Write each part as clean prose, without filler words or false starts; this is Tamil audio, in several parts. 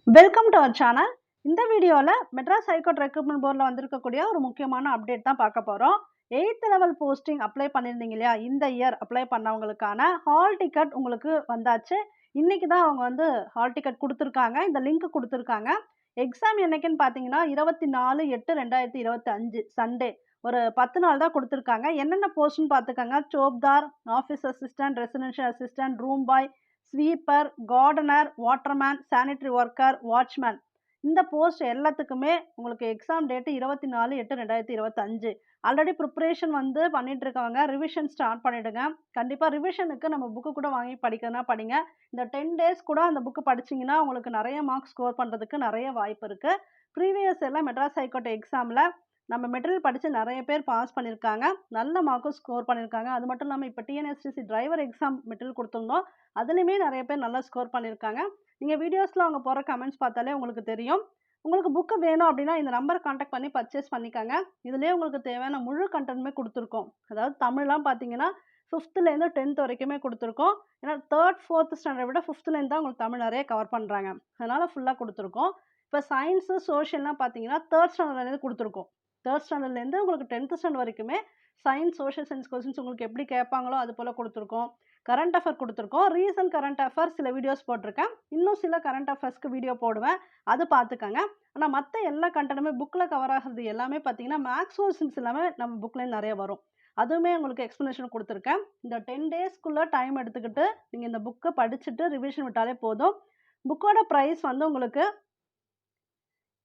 Welcome to our channel. இந்த வீடியோவில் மெட்ராஸ் ஹைகோர்ட் ரெக்ரூட்மெண்ட் போர்டில் வந்திருக்கக்கூடிய ஒரு முக்கியமான அப்டேட் தான் பார்க்க போகிறோம். 8th லெவல் போஸ்டிங் அப்ளை பண்ணியிருந்தீங்க இல்லையா, இந்த இயர் அப்ளை பண்ணவங்களுக்கான ஹால் டிக்கெட் உங்களுக்கு வந்தாச்சு. இன்னைக்கு தான் அவங்க ஹால் டிக்கெட் கொடுத்துருக்காங்க. இந்த லிங்க் கொடுத்துருக்காங்க. எக்ஸாம் என்னைக்குன்னு பார்த்தீங்கன்னா 24/8/2025 சண்டே. ஒரு 10 நாள் தான் கொடுத்துருக்காங்க. என்னென்ன போஸ்ட்னு பார்த்துக்கோங்க. சோப்தார், office assistant, residential assistant, room boy, sweeper, gardener, waterman, sanitary worker, watchman. இந்த போஸ்ட் எல்லாத்துக்குமே உங்களுக்கு எக்ஸாம் டேட்டு 24/8/2025. ஆல்ரெடி ப்ரிப்பரேஷன் பண்ணிட்டு இருக்கவங்க ரிவிஷன் ஸ்டார்ட் பண்ணிடுங்க. கண்டிப்பாக ரிவிஷனுக்கு நம்ம புக்கு கூட வாங்கி படிக்கிறதுனா படிங்க. இந்த 10 டேஸ் கூட அந்த புக்கு படிச்சிங்கன்னா உங்களுக்கு நிறைய மார்க்ஸ் ஸ்கோர் பண்ணுறதுக்கு நிறைய வாய்ப்பு இருக்குது. ப்ரீவியஸ் எல்லாம் மெட்ராஸ் ஹைகோர்ட் எக்ஸாமில் நம்ம மெட்டீரியல் படித்து நிறைய பேர் பாஸ் பண்ணியிருக்காங்க. நல்ல மார்க்கும் ஸ்கோர் பண்ணியிருக்காங்க. அது மட்டும் இல்லாமல் இப்போ டிஎன்எஸ்டிசி டிரைவர் எக்ஸாம் மெட்டீரியல் கொடுத்துருந்தோம். அதுலேயுமே நிறைய பேர் நல்லா ஸ்கோர் பண்ணியிருக்காங்க. நீங்கள் வீடியோஸில் அவங்க போகிற கமெண்ட்ஸ் பார்த்தாலே உங்களுக்கு தெரியும். உங்களுக்கு புக்கு வேணும் அப்படின்னா இந்த நம்பரை காண்டாக்ட் பண்ணி பர்ச்சேஸ் பண்ணிக்கோங்க. இதுலேயே உங்களுக்கு தேவையான முழு கண்டென்ட்டுமே கொடுத்துருக்கோம். அதாவது தமிழ்லாம் பார்த்தீங்கன்னா 5th-லேருந்து 10th வரைக்குமே கொடுத்துருக்கோம். ஏன்னா 3rd 4th ஸ்டாண்டர்டை விட 5th-லேருந்து தான் உங்களுக்கு தமிழ் நிறைய கவர் பண்ணுறாங்க. அதனால் ஃபுல்லாக கொடுத்துருக்கோம். இப்போ சயின்ஸு சோஷியல்லாம் பார்த்தீங்கன்னா 3rd ஸ்டாண்டர்ட்லேருந்து கொடுத்துருக்கோம். 3rd ஸ்டாண்டர்ட்லேருந்து உங்களுக்கு 10th ஸ்டாண்டர்ட் வரைக்குமே சயின்ஸ், சோஷியல் சயின்ஸ் கொஸ்டின்ஸ் உங்களுக்கு எப்படி கேட்பாங்களோ அது போல் கொடுத்துருக்கோம். கரண்ட் அஃபேர் கொடுத்துருக்கோம். ரீசன்ட் கரண்ட் அஃபேர் சில வீடியோஸ் போட்டிருக்கேன். இன்னும் சில கரண்ட் அஃபேர்ஸ்க்கு வீடியோ போடுவேன். அது பார்த்துக்கங்க. ஆனால் மற்ற எல்லா கண்டென்ட்டுமே புக்கில் கவர் ஆகிறது எல்லாமே பார்த்தீங்கன்னா மேக்ஸ் கொஸ்டின்ஸ் எல்லாமே நம்ம புக்லேருந்து நிறைய வரும். அதுவுமே உங்களுக்கு எக்ஸ்ப்ளனேஷன் கொடுத்துருக்கேன். இந்த 10 டேஸ்க்குள்ளே டைம் எடுத்துக்கிட்டு நீங்கள் இந்த புக்கை படிச்சுட்டு ரிவிஷன் விட்டாலே போதும். புக்கோட ப்ரைஸ் உங்களுக்கு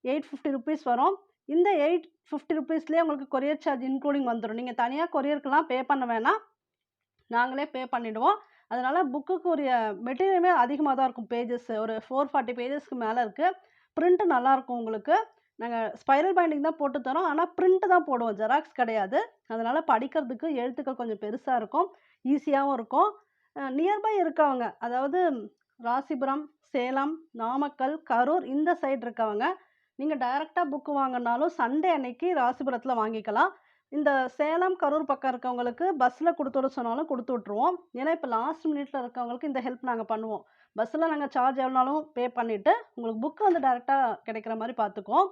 850 ருபீஸ் வரும். இந்த 850 ருபீஸ்லேயே உங்களுக்கு கொரியர் சார்ஜ் இன்க்ளூடிங் வந்துடும். நீங்கள் தனியாக கொரியருக்கெல்லாம் பே பண்ண வேணாம், நாங்களே பே பண்ணிவிடுவோம். அதனால் புக்குக்கு உரிய மெட்டீரியலுமே அதிகமாக தான் இருக்கும். பேஜஸ் ஒரு 440 பேஜஸ்க்கு மேலே இருக்குது. ப்ரிண்ட்டு நல்லாயிருக்கும் உங்களுக்கு. நாங்கள் ஸ்பைரல் பைண்டிங் தான் போட்டு தரோம். ஆனால் ப்ரிண்ட்டு தான் போடுவோம், ஜெராக்ஸ் கிடையாது. அதனால் படிக்கிறதுக்கு எழுத்துக்கள் கொஞ்சம் பெருசாக இருக்கும், ஈஸியாகவும் இருக்கும். நியர்பை இருக்கவங்க, அதாவது ராசிபுரம், சேலம், நாமக்கல், கரூர் இந்த சைடு இருக்கவங்க நீங்கள் டைரெக்டாக புக்கு வாங்கினாலும் சண்டே அன்னைக்கு ராசிபுரத்தில் வாங்கிக்கலாம். இந்த சேலம், கரூர் பக்கம் இருக்கவங்களுக்கு பஸ்ஸில் கொடுத்து விட சொன்னாலும் கொடுத்து விட்ருவோம். ஏன்னா இப்போ லாஸ்ட் மினிட்ல இருக்கவங்களுக்கு இந்த ஹெல்ப் நாங்கள் பண்ணுவோம். பஸ்ஸில் நாங்கள் சார்ஜ் எவ்வளோனாலும் பே பண்ணிவிட்டு உங்களுக்கு புக்கு டைரெக்டாக கிடைக்கிற மாதிரி பார்த்துக்குவோம்.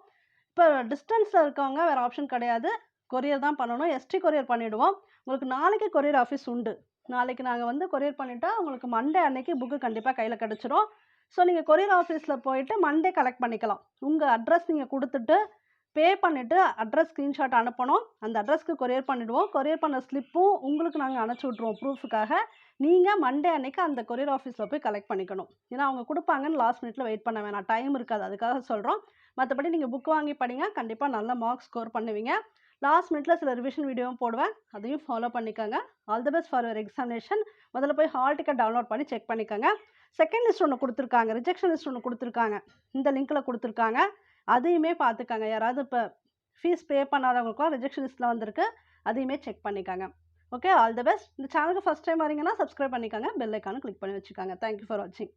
இப்போ டிஸ்டன்ஸில் இருக்கவங்க வேறு ஆப்ஷன் கிடையாது, கொரியர் தான் பண்ணணும். எஸ்டி கொரியர் பண்ணிவிடுவோம். உங்களுக்கு நாளைக்கு கொரியர் ஆஃபீஸ் உண்டு. நாளைக்கு நாங்கள் கொரியர் பண்ணிட்டா உங்களுக்கு மண்டே அன்னைக்கு புக்கு கண்டிப்பாக கையில் கிடச்சிரும். ஸோ நீங்கள் கொரியர் ஆஃபீஸில் போயிட்டு மண்டே கலெக்ட் பண்ணிக்கலாம். உங்கள் அட்ரஸ் நீங்கள் கொடுத்துட்டு பே பண்ணிவிட்டு அட்ரஸ் ஸ்க்ரீன்ஷாட் அனுப்பணும். அந்த அட்ரஸ்க்கு கொரியர் பண்ணிவிடுவோம். கொரியர் பண்ண ஸ்லிப்பும் உங்களுக்கு நாங்கள் அனுப்பிச்சி விட்ருவோம் ப்ரூஃபுக்காக. நீங்கள் மண்டே அன்னைக்கு அந்த கொரியர் ஆஃபீஸில் போய் கலெக்ட் பண்ணிக்கணும். ஏன்னா அவங்க கொடுப்பாங்கன்னு லாஸ்ட் மினிட்ல வெயிட் பண்ண வேணாம், டைம் இருக்காது, அதுக்காக சொல்கிறோம். மற்றபடி நீங்கள் புக் வாங்கி படிங்க, கண்டிப்பாக நல்ல மார்க்ஸ் ஸ்கோர் பண்ணுவீங்க. லாஸ்ட் மினிட்ல சில ரிவிஷன் வீடியோவும் போடுவேன், அதையும் ஃபாலோ பண்ணிக்கோங்க. All the best for your examination. முதல்ல போய் ஹால் டிக்கெட் டவுன்லோட் பண்ணி செக் பண்ணிக்கோங்க. செகண்ட் லிஸ்ட் ஒன்று கொடுத்துருக்காங்க, ரிஜெக்ஷன் லிஸ்ட் ஒன்று கொடுத்துருக்காங்க, இந்த லிங்க்கில் கொடுத்துருக்காங்க. அதையுமே பார்த்துக்கங்க. யாராவது இப்போ ஃபீஸ் பே பண்ணாதவங்களுக்கும் ரிஜெக்ஷன் லிஸ்ட்டில் வந்திருக்கு, அதையுமே செக் பண்ணிக்கோங்க. Okay, all the best. இந்த சேனலுக்கு ஃபஸ்ட் டைம் வரீங்கன்னா சப்ஸ்கிரைப் பண்ணிக்கோங்க, பெல் ஐக்கானை கிளிக் பண்ணி வச்சுக்கோங்க. தேங்க்யூ ஃபார் வாட்சிங்.